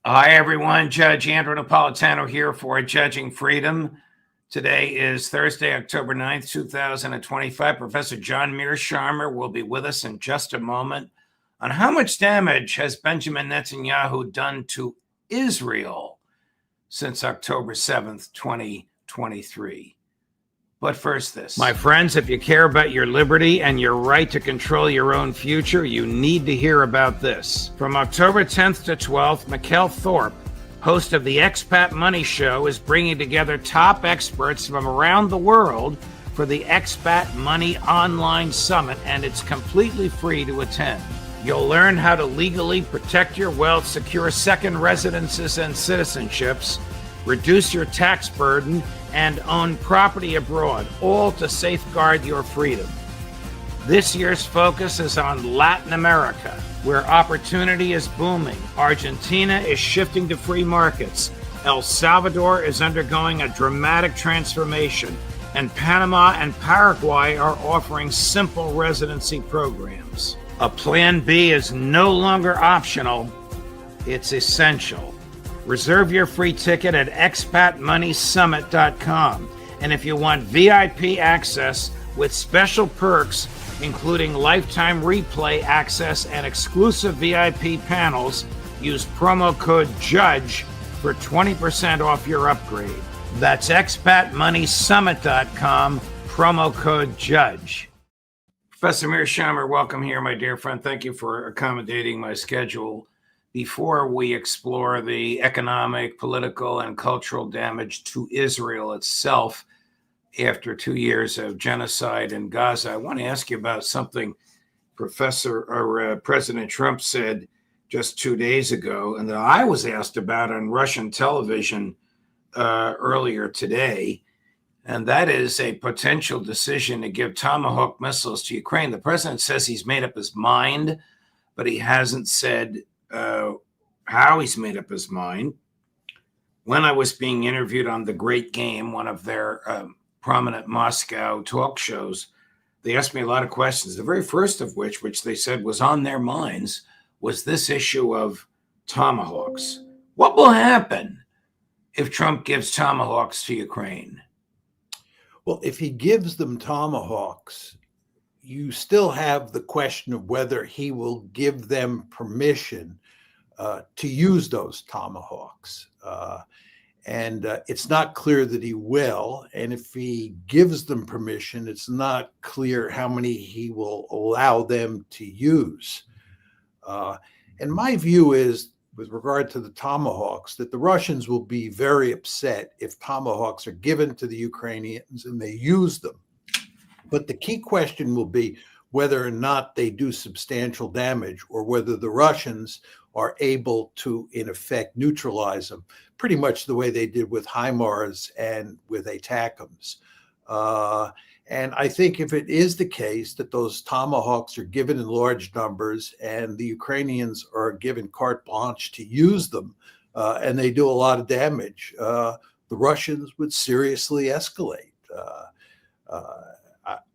Hi, everyone. Judge Andrew Napolitano here for Judging Freedom. Today is Thursday, October 9th, 2025. Professor John Mearsheimer will be with us in just a moment on how much damage has Benjamin Netanyahu done to Israel since October 7th, 2023. But first this. My friends, if you care about your liberty and your right to control your own future, you need to hear about this. From October 10th to 12th, Mikkel Thorpe, host of the Expat Money Show, is bringing together top experts from around the world for the Expat Money Online Summit, and it's completely free to attend. You'll learn how to legally protect your wealth, secure second residences and citizenships, reduce your tax burden, and own property abroad, all to safeguard your freedom. This year's focus is on Latin America, where opportunity is booming. Argentina is shifting to free markets. El Salvador is undergoing a dramatic transformation, and Panama and Paraguay are offering simple residency programs. A Plan B is no longer optional, it's essential. Reserve your free ticket at expatmoneysummit.com. And if you want VIP access with special perks, including lifetime replay access and exclusive VIP panels, use promo code JUDGE for 20% off your upgrade. That's expatmoneysummit.com, promo code JUDGE. Professor Mearsheimer, welcome here, my dear friend. Thank you for accommodating my schedule. Before we explore the economic, political, and cultural damage to Israel itself after 2 years of genocide in Gaza, I want to ask you about something President Trump said just 2 days ago, and that I was asked about on Russian television earlier today, and that is a potential decision to give Tomahawk missiles to Ukraine. The president says he's made up his mind, but he hasn't said how he's made up his mind. When I was being interviewed on The Great Game, one of their prominent Moscow talk shows, they asked me a lot of questions. The very first of which they said was on their minds, was this issue of tomahawks. What will happen if Trump gives tomahawks to Ukraine? Well, if he gives them tomahawks, you still have the question of whether he will give them permission to use those tomahawks. And it's not clear that he will. And if he gives them permission, it's not clear how many he will allow them to use. And my view is, with regard to the tomahawks, that the Russians will be very upset if tomahawks are given to the Ukrainians and they use them. But the key question will be whether or not they do substantial damage, or whether the Russians are able to, in effect, neutralize them, pretty much the way they did with HIMARS and with ATACMS. And I think if it is the case that those tomahawks are given in large numbers and the Ukrainians are given carte blanche to use them, and they do a lot of damage, the Russians would seriously escalate.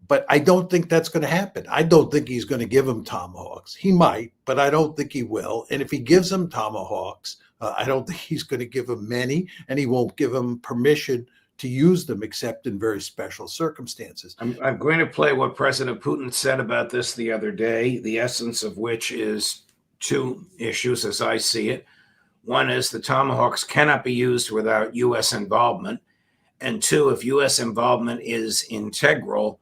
But I don't think that's going to happen. I don't think he's going to give them tomahawks. He might, but I don't think he will. And if he gives them tomahawks, I don't think he's going to give them many, and he won't give them permission to use them except in very special circumstances. I'm going to play what President Putin said about this the other day, the essence of which is two issues as I see it. One is the tomahawks cannot be used without U.S. involvement. And two, if U.S. involvement is integral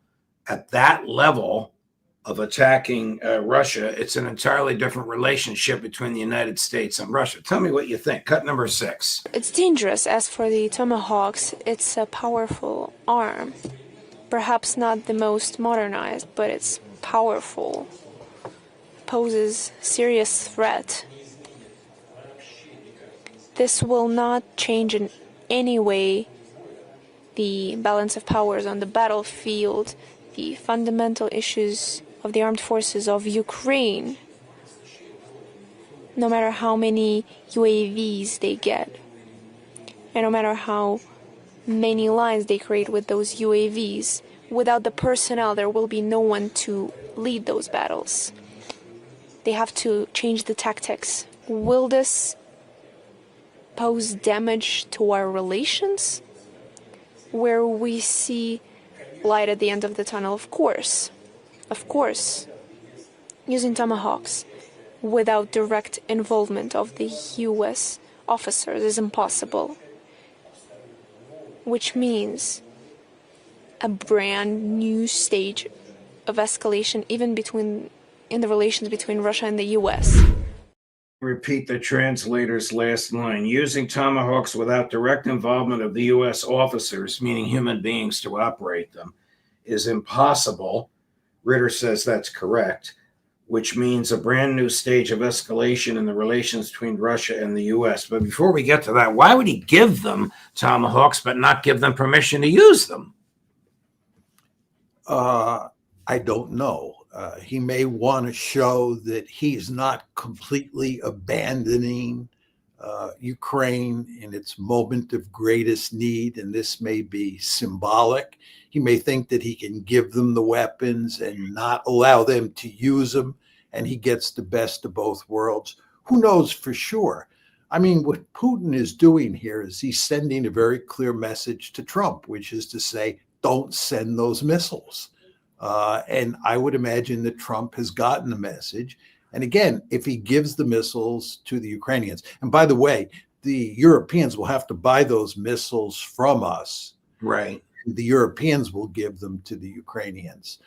at that level of attacking Russia, it's an entirely different relationship between the United States and Russia. Tell me what you think. Cut number 6. It's dangerous. As for the tomahawks, it's a powerful arm. Perhaps not the most modernized, but it's powerful. Poses serious threat. This will not change in any way the balance of powers on the battlefield, the fundamental issues of the armed forces of Ukraine, no matter how many UAVs they get, and no matter how many lines they create with those UAVs. Without the personnel, there will be no one to lead those battles. They have to change the tactics. Will this pose damage to our relations? Where we see light at the end of the tunnel, of course. Of course. Using tomahawks without direct involvement of the US officers is impossible. Which means a brand new stage of escalation even in the relations between Russia and the US. Repeat the translator's last line. Using tomahawks without direct involvement of the US officers, meaning human beings, to operate them is impossible. Ritter says that's correct, which means a brand new stage of escalation in the relations between Russia and the US. But before we get to that, why would he give them tomahawks but not give them permission to use them? I don't know. He may want to show that he's not completely abandoning Ukraine in its moment of greatest need, and this may be symbolic. He may think that he can give them the weapons and not allow them to use them, and he gets the best of both worlds. Who knows for sure? I mean, what Putin is doing here is he's sending a very clear message to Trump, which is to say, don't send those missiles. And I would imagine that Trump has gotten the message. And again, if he gives the missiles to the Ukrainians, and by the way, the Europeans will have to buy those missiles from us. Right. The Europeans will give them to the Ukrainians,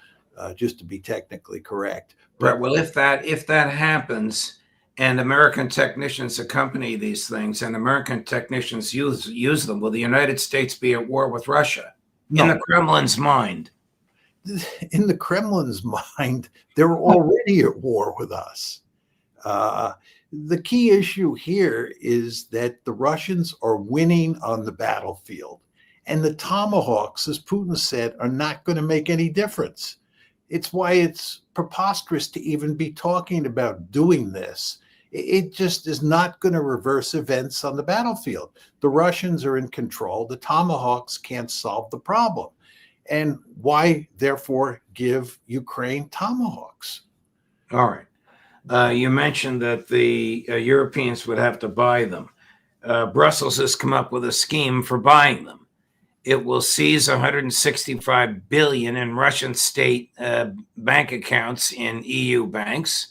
just to be technically correct. But, well, if that happens, and American technicians accompany these things, and American technicians use them, will the United States be at war with Russia? No. In the Kremlin's mind. In the Kremlin's mind, they're already at war with us. The key issue here is that the Russians are winning on the battlefield. And the tomahawks, as Putin said, are not going to make any difference. It's why it's preposterous to even be talking about doing this. It just is not going to reverse events on the battlefield. The Russians are in control. The tomahawks can't solve the problem. And why, therefore, give Ukraine tomahawks? All right. You mentioned that the Europeans would have to buy them. Brussels has come up with a scheme for buying them. It will seize 165 billion in Russian state bank accounts in EU banks.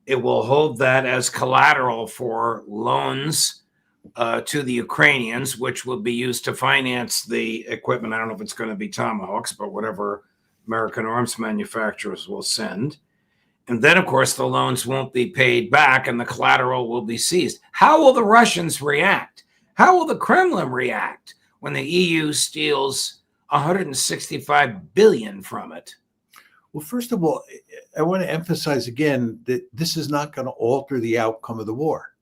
It will hold that as collateral for loans to the Ukrainians, which will be used to finance the equipment. I don't know if it's going to be tomahawks, but whatever American arms manufacturers will send. And then, of course, the loans won't be paid back and the collateral will be seized. How will the Russians react? How will the Kremlin react when the EU steals 165 billion from it? Well, first of all, I want to emphasize again that this is not going to alter the outcome of the war.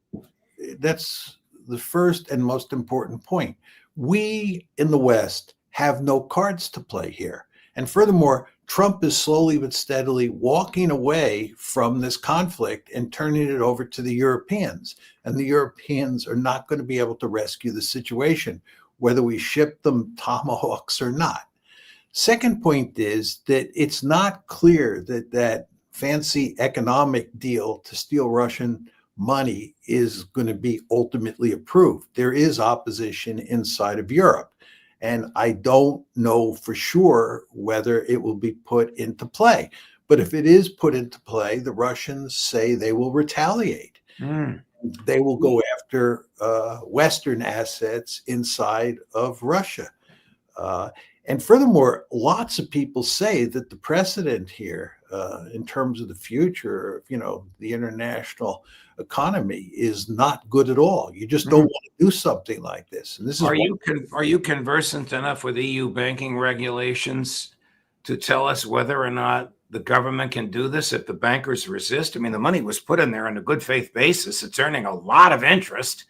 That's the first and most important point. We in the West have no cards to play here. And furthermore, Trump is slowly but steadily walking away from this conflict and turning it over to the Europeans. And the Europeans are not going to be able to rescue the situation, whether we ship them tomahawks or not. Second point is that it's not clear that that fancy economic deal to steal Russian money is going to be ultimately approved. There is opposition inside of Europe. And I don't know for sure whether it will be put into play. But if it is put into play, the Russians say they will retaliate. They will go after Western assets inside of Russia. And furthermore, lots of people say that the precedent here, in terms of the future of, the international economy, is not good at all. You just don't want to do something like this. And this is are you conversant enough with EU banking regulations to tell us whether or not the government can do this if the bankers resist? I mean, the money was put in there on a good faith basis. It's earning a lot of interest.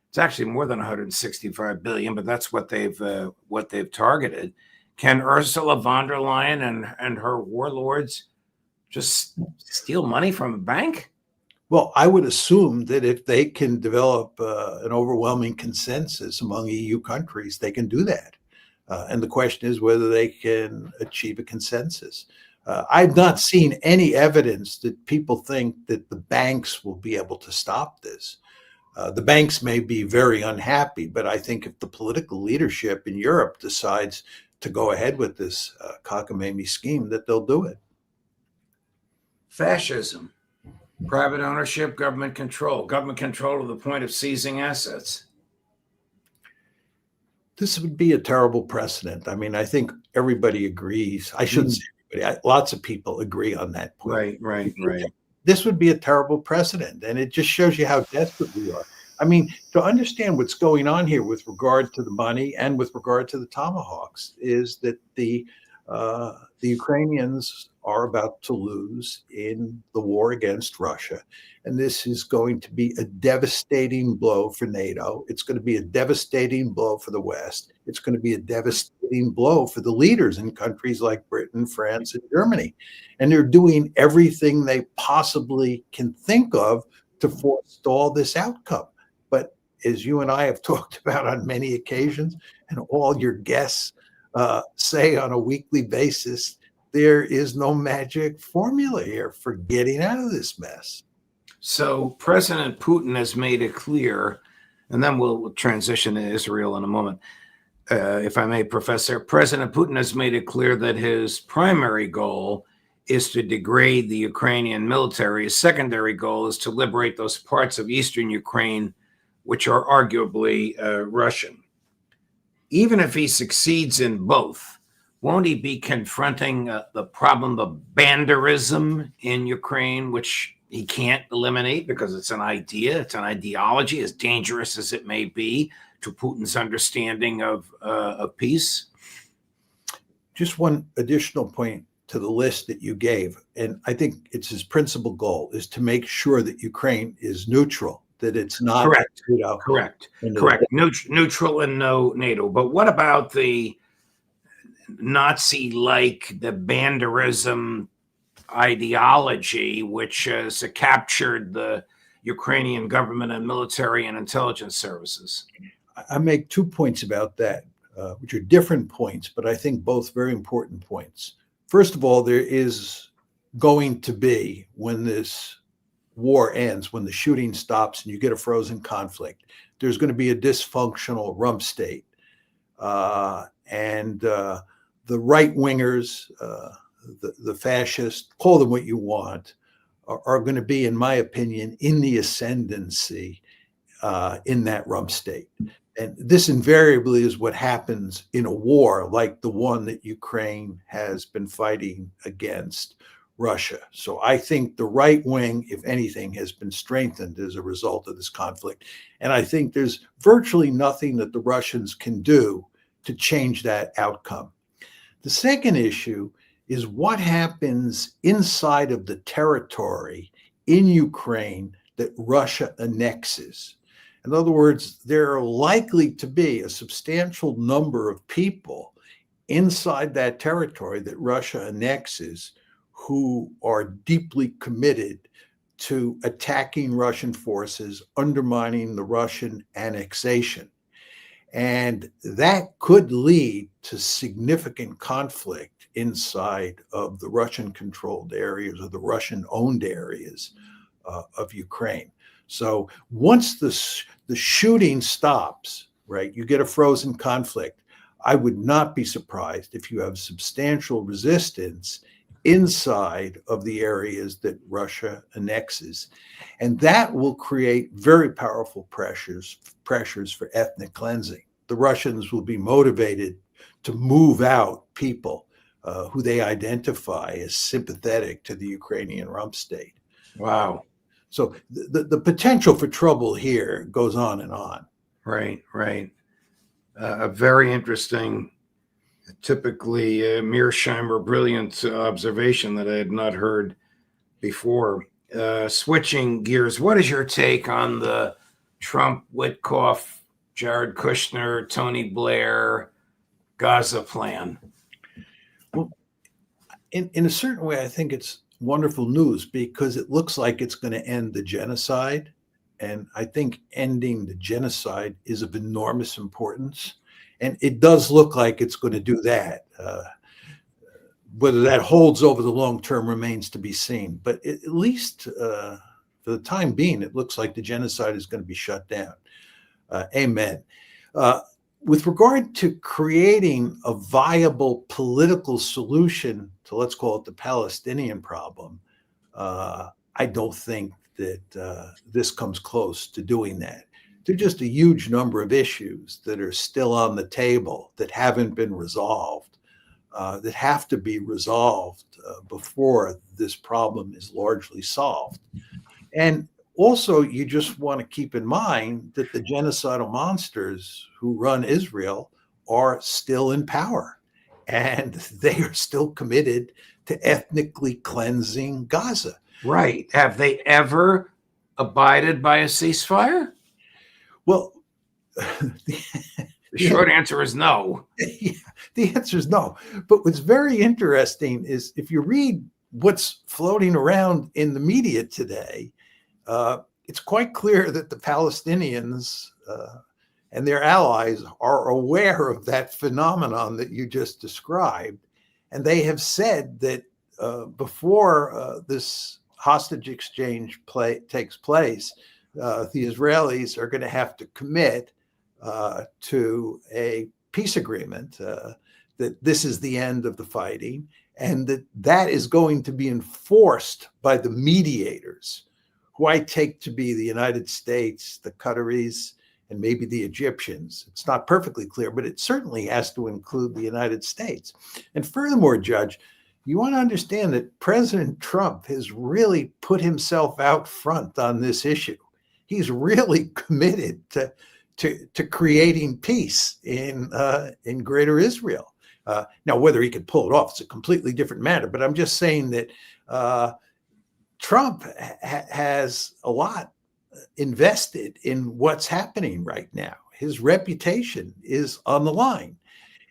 It's actually more than 165 billion, but that's what they've targeted. Can Ursula von der Leyen and her warlords just steal money from a bank? Well, I would assume that if they can develop an overwhelming consensus among EU countries, they can do that. And the question is whether they can achieve a consensus. I've not seen any evidence that people think that the banks will be able to stop this. The banks may be very unhappy, but I think if the political leadership in Europe decides to go ahead with this cockamamie scheme, that they'll do it. Fascism, private ownership, government control to the point of seizing assets. This would be a terrible precedent. I mean, I think everybody agrees. I shouldn't say everybody. Lots of people agree on that point. Right. This would be a terrible precedent, and it just shows you how desperate we are. I mean, to understand what's going on here with regard to the money and with regard to the tomahawks is that the Ukrainians are about to lose in the war against Russia. And this is going to be a devastating blow for NATO. It's going to be a devastating blow for the West. It's going to be a devastating blow for the leaders in countries like Britain, France, and Germany. And they're doing everything they possibly can think of to forestall this outcome. But as you and I have talked about on many occasions, and all your guests say on a weekly basis, there is no magic formula here for getting out of this mess. So President Putin has made it clear, and then we'll transition to Israel in a moment. If I may, Professor, President Putin has made it clear that his primary goal is to degrade the Ukrainian military. His secondary goal is to liberate those parts of eastern Ukraine which are arguably Russian. Even if he succeeds in both, won't he be confronting the problem of banderism in Ukraine, which he can't eliminate because it's an idea, it's an ideology, as dangerous as it may be to Putin's understanding of peace? Just one additional point to the list that you gave, and I think it's his principal goal, is to make sure that Ukraine is neutral, that it's not correct. Correct. Neutral and no NATO. But what about the Nazi-like, the banderism ideology, which has captured the Ukrainian government and military and intelligence services? I make 2 points about that, which are different points, but I think both very important points. First of all, there is going to be, when this war ends, when the shooting stops and you get a frozen conflict, there's going to be a dysfunctional rump state. And the right-wingers, the fascists, call them what you want, are going to be, in my opinion, in the ascendancy in that rump state. And this invariably is what happens in a war like the one that Ukraine has been fighting against Russia. So I think the right wing, if anything, has been strengthened as a result of this conflict. And I think there's virtually nothing that the Russians can do to change that outcome. The second issue is what happens inside of the territory in Ukraine that Russia annexes. In other words, there are likely to be a substantial number of people inside that territory that Russia annexes who are deeply committed to attacking Russian forces, undermining the Russian annexation. And that could lead to significant conflict inside of the Russian-controlled areas or the Russian-owned areas of Ukraine. So once the shooting stops, right, you get a frozen conflict. I would not be surprised if you have substantial resistance inside of the areas that Russia annexes. And that will create very powerful pressures for ethnic cleansing. The Russians will be motivated to move out people who they identify as sympathetic to the Ukrainian rump state. Wow. So the potential for trouble here goes on and on. Right. A very interesting, typically Mearsheimer, brilliant observation that I had not heard before. Switching gears, what is your take on the Trump, Witkoff, Jared Kushner, Tony Blair, Gaza plan? Well, in a certain way, I think it's wonderful news because it looks like it's going to end the genocide. And I think ending the genocide is of enormous importance. And it does look like it's going to do that. Whether that holds over the long term remains to be seen. But at least for the time being, it looks like the genocide is going to be shut down. Amen. With regard to creating a viable political solution to, let's call it, the Palestinian problem, I don't think that this comes close to doing that. There are just a huge number of issues that are still on the table that haven't been resolved, that have to be resolved before this problem is largely solved. And also, you just want to keep in mind that the genocidal monsters who run Israel are still in power, and they are still committed to ethnically cleansing Gaza. Right. Have they ever abided by a ceasefire? Well, the short answer is no. Yeah, the answer is no. But what's very interesting is if you read what's floating around in the media today, it's quite clear that the Palestinians and their allies are aware of that phenomenon that you just described. And they have said that before this hostage exchange takes place, the Israelis are going to have to commit to a peace agreement, that this is the end of the fighting, and that is going to be enforced by the mediators, who I take to be the United States, the Qataris, and maybe the Egyptians. It's not perfectly clear, but it certainly has to include the United States. And furthermore, Judge, you want to understand that President Trump has really put himself out front on this issue. He's really committed to creating peace in Greater Israel. Now, whether he can pull it off, it's a completely different matter. But I'm just saying that Trump has a lot invested in what's happening right now. His reputation is on the line.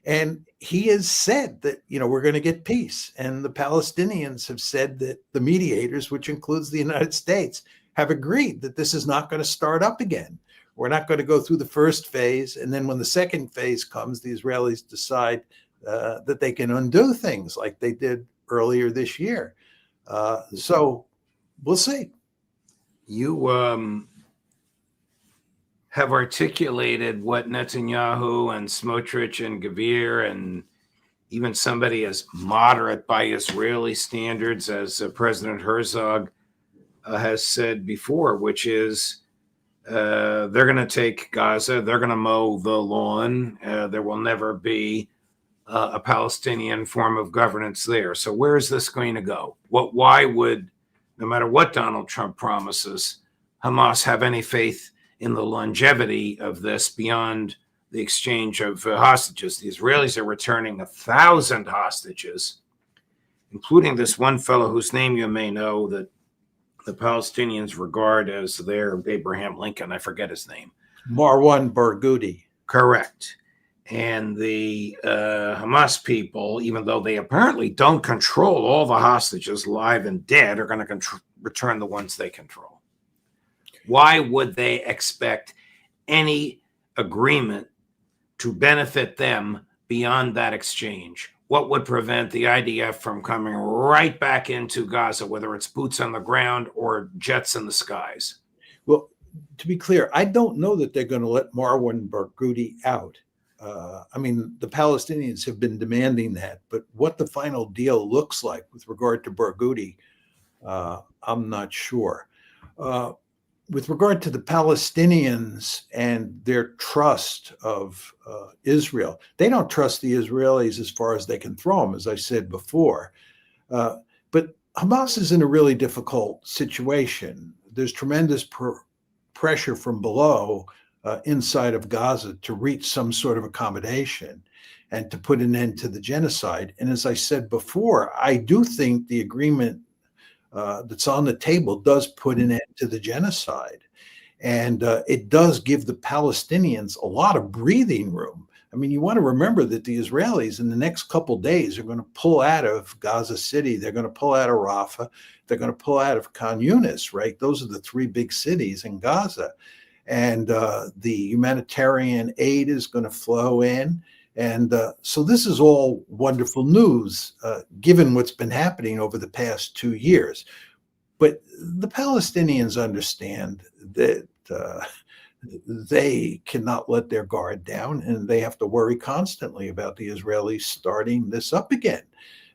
And he has said that, we're going to get peace. And the Palestinians have said that the mediators, which includes the United States, have agreed that this is not going to start up again. We're not going to go through the first phase. And then when the second phase comes, the Israelis decide that they can undo things like they did earlier this year. So we'll see. You have articulated what Netanyahu and Smotrich and Gavir and even somebody as moderate by Israeli standards as President Herzog has said before, which is they're going to take Gaza, they're going to mow the lawn, there will never be a Palestinian form of governance there. So where is this going to go? Why would, no matter what Donald Trump promises, Hamas have any faith in the longevity of this beyond the exchange of hostages? The Israelis are returning 1,000 hostages, including this one fellow whose name you may know that the Palestinians regard as their Abraham Lincoln. I forget his name. Marwan Barghouti. Correct. And the Hamas people, even though they apparently don't control all the hostages, live and dead, are going to return the ones they control. Why would they expect any agreement to benefit them beyond that exchange? What would prevent the IDF from coming right back into Gaza, whether it's boots on the ground or jets in the skies? Well, to be clear, I don't know that they're going to let Marwan Barghouti out. The Palestinians have been demanding that, but what the final deal looks like with regard to Barghouti, I'm not sure. With regard to the Palestinians and their trust of Israel, they don't trust the Israelis as far as they can throw them, as I said before. But Hamas is in a really difficult situation. There's tremendous pressure from below inside of Gaza to reach some sort of accommodation and to put an end to the genocide. And as I said before, I do think the agreement that's on the table does put an end to the genocide. And it does give the Palestinians a lot of breathing room. You want to remember that the Israelis in the next couple of days are going to pull out of Gaza City. They're going to pull out of Rafah. They're going to pull out of Khan Yunis, right? Those are the three big cities in Gaza. And the humanitarian aid is going to flow in. And so this is all wonderful news, given what's been happening over the past 2 years. But the Palestinians understand that they cannot let their guard down, and they have to worry constantly about the Israelis starting this up again.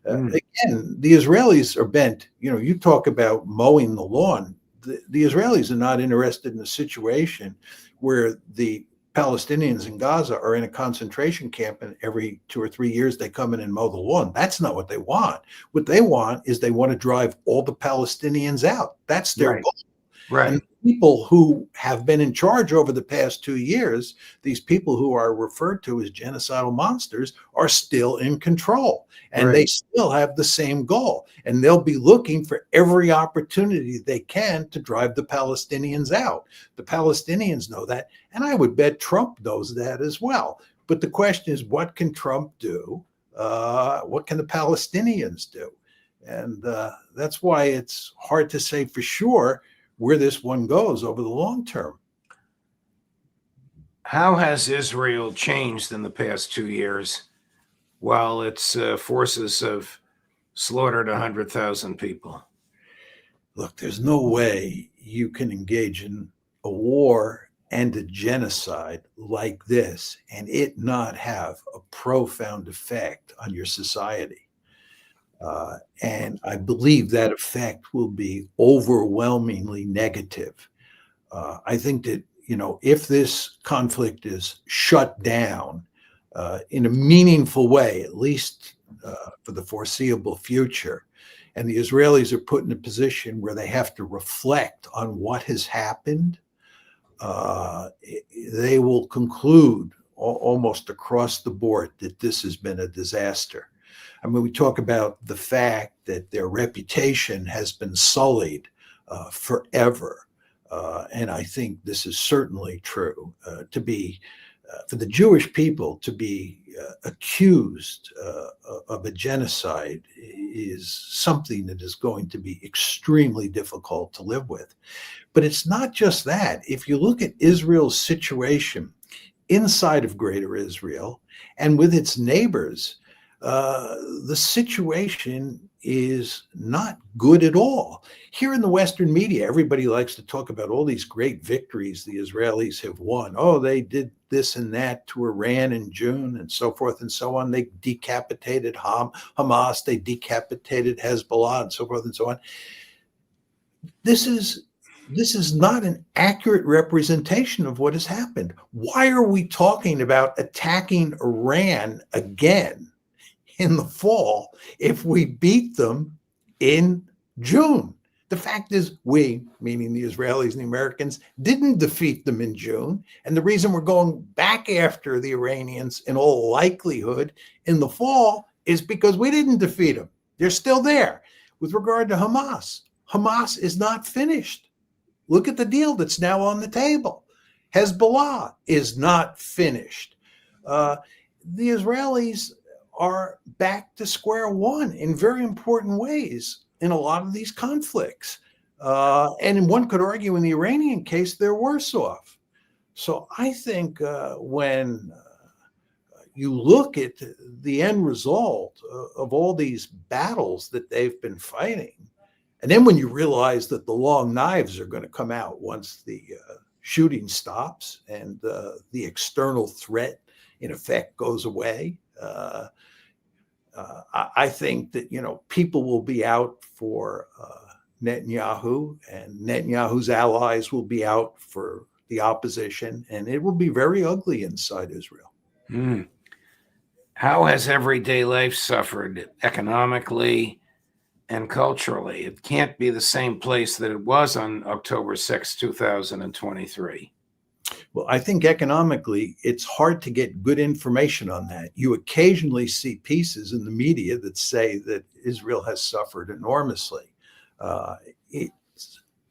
Again, the Israelis are bent. You talk about mowing the lawn. The Israelis are not interested in a situation where the Palestinians in Gaza are in a concentration camp, and every 2 or 3 years they come in and mow the lawn. That's not what they want. What they want is they want to drive all the Palestinians out. That's their Right. goal. Right. And people who have been in charge over the past 2 years, these people who are referred to as genocidal monsters, are still in control. And they Right. still have the same goal. And they'll be looking for every opportunity they can to drive the Palestinians out. The Palestinians know that. And I would bet Trump knows that as well. But the question is, what can Trump do? What can the Palestinians do? And that's why it's hard to say for sure where this one goes over the long term. How has Israel changed in the past 2 years while its forces have slaughtered 100,000 people? Look, there's no way you can engage in a war and a genocide like this and it not have a profound effect on your society. And I believe that effect will be overwhelmingly negative. I think that, if this conflict is shut down in a meaningful way, at least for the foreseeable future, and the Israelis are put in a position where they have to reflect on what has happened, they will conclude almost across the board that this has been a disaster. I mean, we talk about the fact that their reputation has been sullied forever. And I think this is certainly true. For the Jewish people to be accused of a genocide is something that is going to be extremely difficult to live with. But it's not just that. If you look at Israel's situation inside of Greater Israel and with its neighbors, the situation is not good at all. Here in the Western media, everybody likes to talk about all these great victories the Israelis have won. Oh, they did this and that to Iran in June and so forth and so on. They decapitated Hamas, they decapitated Hezbollah and so forth and so on. This is not an accurate representation of what has happened. Why are we talking about attacking Iran again in the fall if we beat them in June? The fact is, we, meaning the Israelis and the Americans, didn't defeat them in June. And the reason we're going back after the Iranians in all likelihood in the fall is because we didn't defeat them. They're still there. With regard to Hamas, Hamas is not finished. Look at the deal that's now on the table. Hezbollah is not finished. The Israelis are back to square one in very important ways in a lot of these conflicts. And one could argue in the Iranian case, they're worse off. So I think when you look at the end result of all these battles that they've been fighting, and then when you realize that the long knives are going to come out once the shooting stops and the external threat in effect goes away, I think that, people will be out for Netanyahu, and Netanyahu's allies will be out for the opposition, and it will be very ugly inside Israel. How has everyday life suffered economically and culturally? It can't be the same place that it was on October 6, 2023. Well, I think economically, it's hard to get good information on that. You occasionally see pieces in the media that say that Israel has suffered enormously. It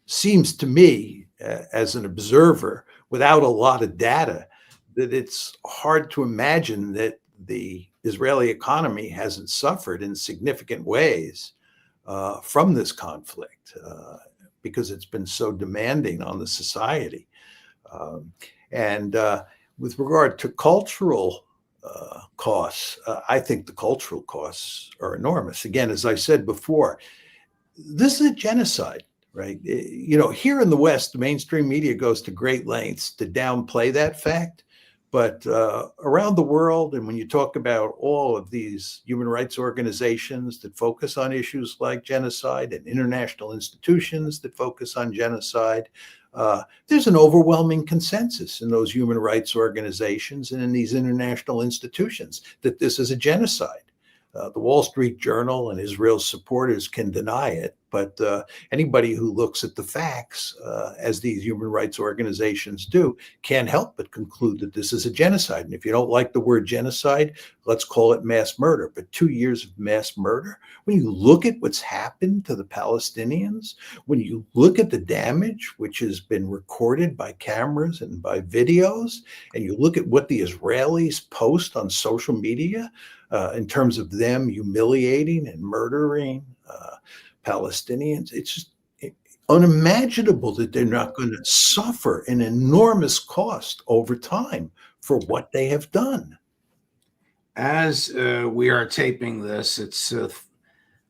seems to me, as an observer, without a lot of data, that it's hard to imagine that the Israeli economy hasn't suffered in significant ways from this conflict because it's been so demanding on the society. And with regard to cultural costs, I think the cultural costs are enormous. Again, as I said before, this is a genocide, right? You know, here in the West, the mainstream media goes to great lengths to downplay that fact. But around the world, and when you talk about all of these human rights organizations that focus on issues like genocide and international institutions that focus on genocide, there's an overwhelming consensus in those human rights organizations and in these international institutions that this is a genocide. The Wall Street Journal and Israel's supporters can deny it, but anybody who looks at the facts, as these human rights organizations do, can't help but conclude that this is a genocide. And if you don't like the word genocide, let's call it mass murder. But 2 years of mass murder, when you look at what's happened to the Palestinians, when you look at the damage which has been recorded by cameras and by videos, and you look at what the Israelis post on social media, in terms of them humiliating and murdering Palestinians, it's just unimaginable that they're not going to suffer an enormous cost over time for what they have done. As we are taping this, it's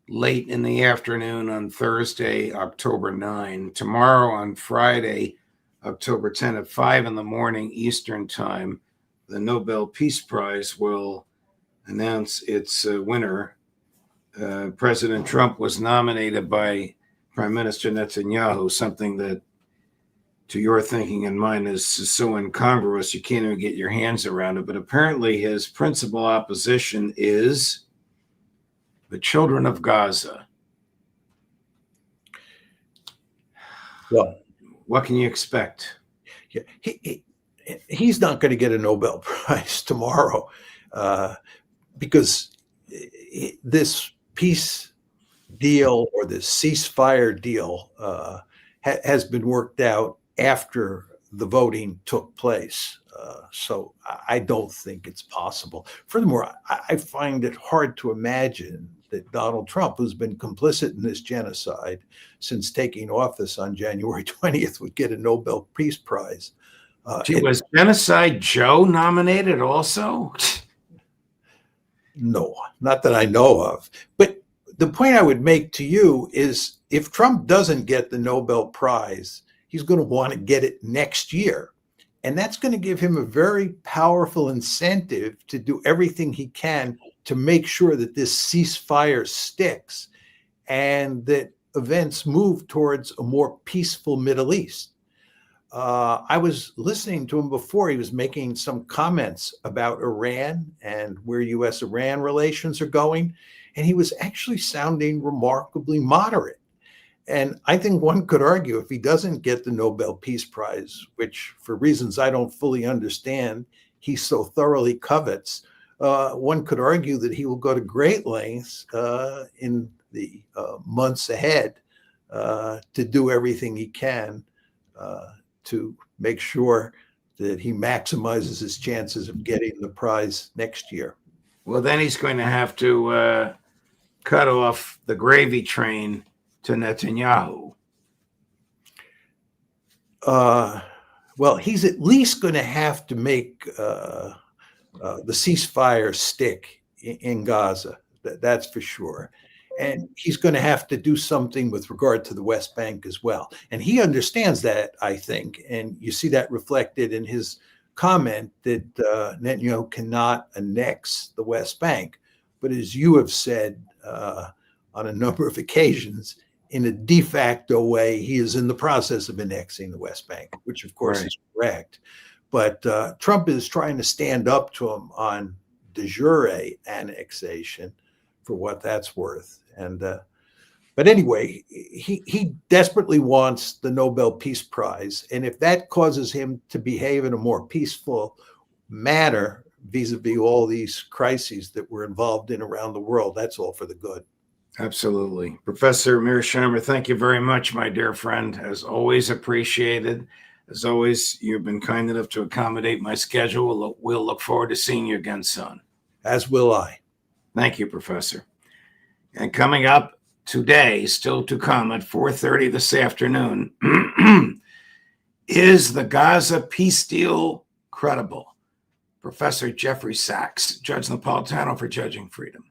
late in the afternoon on Thursday, October 9. Tomorrow on Friday, October 10 at 5 in the morning Eastern Time, the Nobel Peace Prize will announce its winner. President Trump was nominated by Prime Minister Netanyahu, something that, to your thinking and mine, is so incongruous you can't even get your hands around it. But apparently his principal opposition is the children of Gaza. Well, what can you expect? Yeah, he's not going to get a Nobel Prize tomorrow. Because this peace deal or this ceasefire deal has been worked out after the voting took place. So I don't think it's possible. Furthermore, I find it hard to imagine that Donald Trump, who's been complicit in this genocide since taking office on January 20th, would get a Nobel Peace Prize. Was Genocide Joe nominated also? No, not that I know of. But the point I would make to you is if Trump doesn't get the Nobel Prize, he's going to want to get it next year. And that's going to give him a very powerful incentive to do everything he can to make sure that this ceasefire sticks and that events move towards a more peaceful Middle East. I was listening to him before. He was making some comments about Iran and where U.S.-Iran relations are going, and he was actually sounding remarkably moderate. And I think one could argue if he doesn't get the Nobel Peace Prize, which for reasons I don't fully understand, he so thoroughly covets, one could argue that he will go to great lengths in the months ahead to do everything he can to make sure that he maximizes his chances of getting the prize next year. Well, then he's going to have to cut off the gravy train to Netanyahu. Well, he's at least going to have to make the ceasefire stick in Gaza. That's for sure. And he's going to have to do something with regard to the West Bank as well. And he understands that, I think. And you see that reflected in his comment that Netanyahu cannot annex the West Bank. But as you have said on a number of occasions, in a de facto way, he is in the process of annexing the West Bank, which of course is correct. But Trump is trying to stand up to him on de jure annexation for what that's worth. And but anyway, he desperately wants the Nobel Peace Prize. And if that causes him to behave in a more peaceful manner vis-a-vis all these crises that we're involved in around the world, that's all for the good. Absolutely. Professor Mearsheimer, thank you very much, my dear friend. As always, appreciated. As always, you've been kind enough to accommodate my schedule. We'll look forward to seeing you again soon. As will I. Thank you, Professor. And coming up today, still to come at 4:30 this afternoon, is the Gaza peace deal credible? Professor Jeffrey Sachs, Judge Napolitano for Judging Freedom.